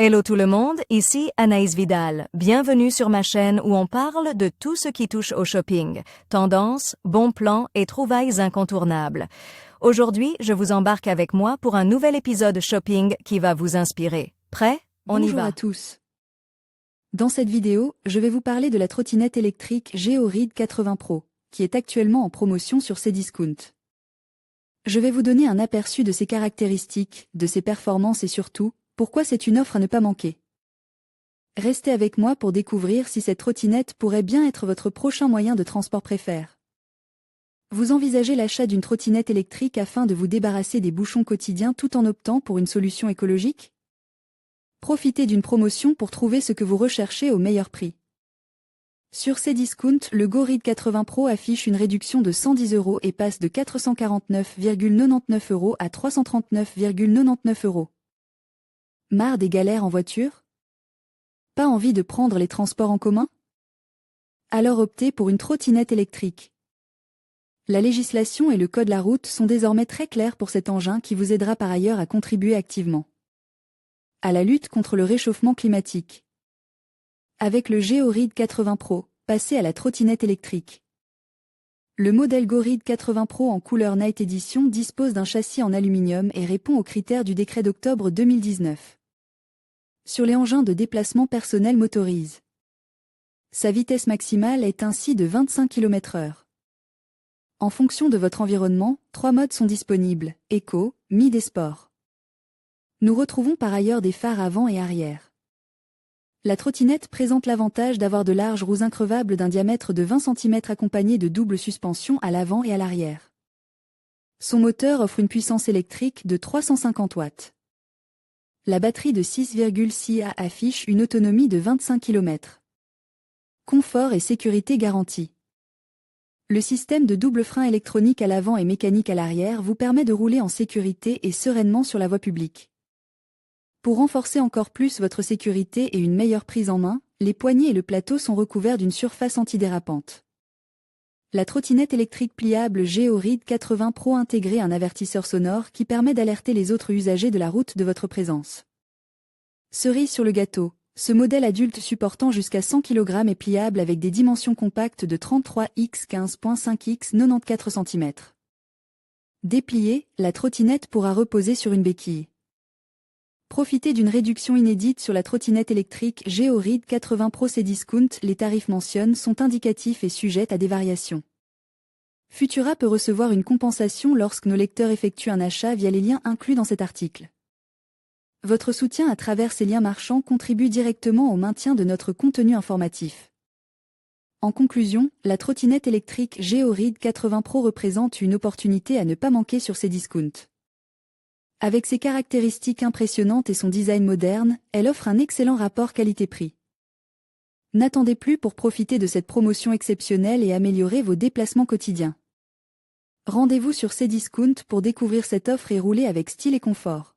Hello tout le monde, ici Anaïs Vidal. Bienvenue sur ma chaîne où on parle de tout ce qui touche au shopping, tendances, bons plans et trouvailles incontournables. Aujourd'hui, je vous embarque avec moi pour un nouvel épisode shopping qui va vous inspirer. Prêt? On y Bonjour va. à tous. Dans cette vidéo, je vais vous parler de la trottinette électrique Georead 80 Pro, qui est actuellement en promotion sur Cdiscount. Je vais vous donner un aperçu de ses caractéristiques, de ses performances et surtout, pourquoi c'est une offre à ne pas manquer. Restez avec moi pour découvrir si cette trottinette pourrait bien être votre prochain moyen de transport préféré. Vous envisagez l'achat d'une trottinette électrique afin de vous débarrasser des bouchons quotidiens tout en optant pour une solution écologique? Profitez d'une promotion pour trouver ce que vous recherchez au meilleur prix. Sur Cdiscount, le Georead 80 Pro affiche une réduction de 110 € et passe de 449,99 € à 339,99 €. Marre des galères en voiture? Pas envie de prendre les transports en commun? Alors optez pour une trottinette électrique. La législation et le code la route sont désormais très clairs pour cet engin qui vous aidera par ailleurs à contribuer activement à la lutte contre le réchauffement climatique. Avec le Georead 80 Pro, passez à la trottinette électrique. Le modèle Georead 80 Pro en couleur Night Edition dispose d'un châssis en aluminium et répond aux critères du décret d'octobre 2019. Sur les engins de déplacement personnel motorisés. Sa vitesse maximale est ainsi de 25 km/h. En fonction de votre environnement, 3 modes sont disponibles, Eco, Mid et Sport. Nous retrouvons par ailleurs des phares avant et arrière. La trottinette présente l'avantage d'avoir de larges roues increvables d'un diamètre de 20 cm accompagnées de double suspension à l'avant et à l'arrière. Son moteur offre une puissance électrique de 350 watts. La batterie de 6,6 A affiche une autonomie de 25 km. Confort et sécurité garantis. Le système de double frein électronique à l'avant et mécanique à l'arrière vous permet de rouler en sécurité et sereinement sur la voie publique. Pour renforcer encore plus votre sécurité et une meilleure prise en main, les poignées et le plateau sont recouverts d'une surface antidérapante. La trottinette électrique pliable Georead 80 Pro intègre un avertisseur sonore qui permet d'alerter les autres usagers de la route de votre présence. Cerise sur le gâteau, ce modèle adulte supportant jusqu'à 100 kg est pliable avec des dimensions compactes de 33 x 15.5 x 94 cm. Dépliée, la trottinette pourra reposer sur une béquille. Profitez d'une réduction inédite sur la trottinette électrique Georead 80 Pro Cdiscount. Les tarifs mentionnés sont indicatifs et sujets à des variations. Futura peut recevoir une compensation lorsque nos lecteurs effectuent un achat via les liens inclus dans cet article. Votre soutien à travers ces liens marchands contribue directement au maintien de notre contenu informatif. En conclusion, la trottinette électrique Georead 80 Pro représente une opportunité à ne pas manquer sur Cdiscount. Avec ses caractéristiques impressionnantes et son design moderne, elle offre un excellent rapport qualité-prix. N'attendez plus pour profiter de cette promotion exceptionnelle et améliorer vos déplacements quotidiens. Rendez-vous sur Cdiscount pour découvrir cette offre et rouler avec style et confort.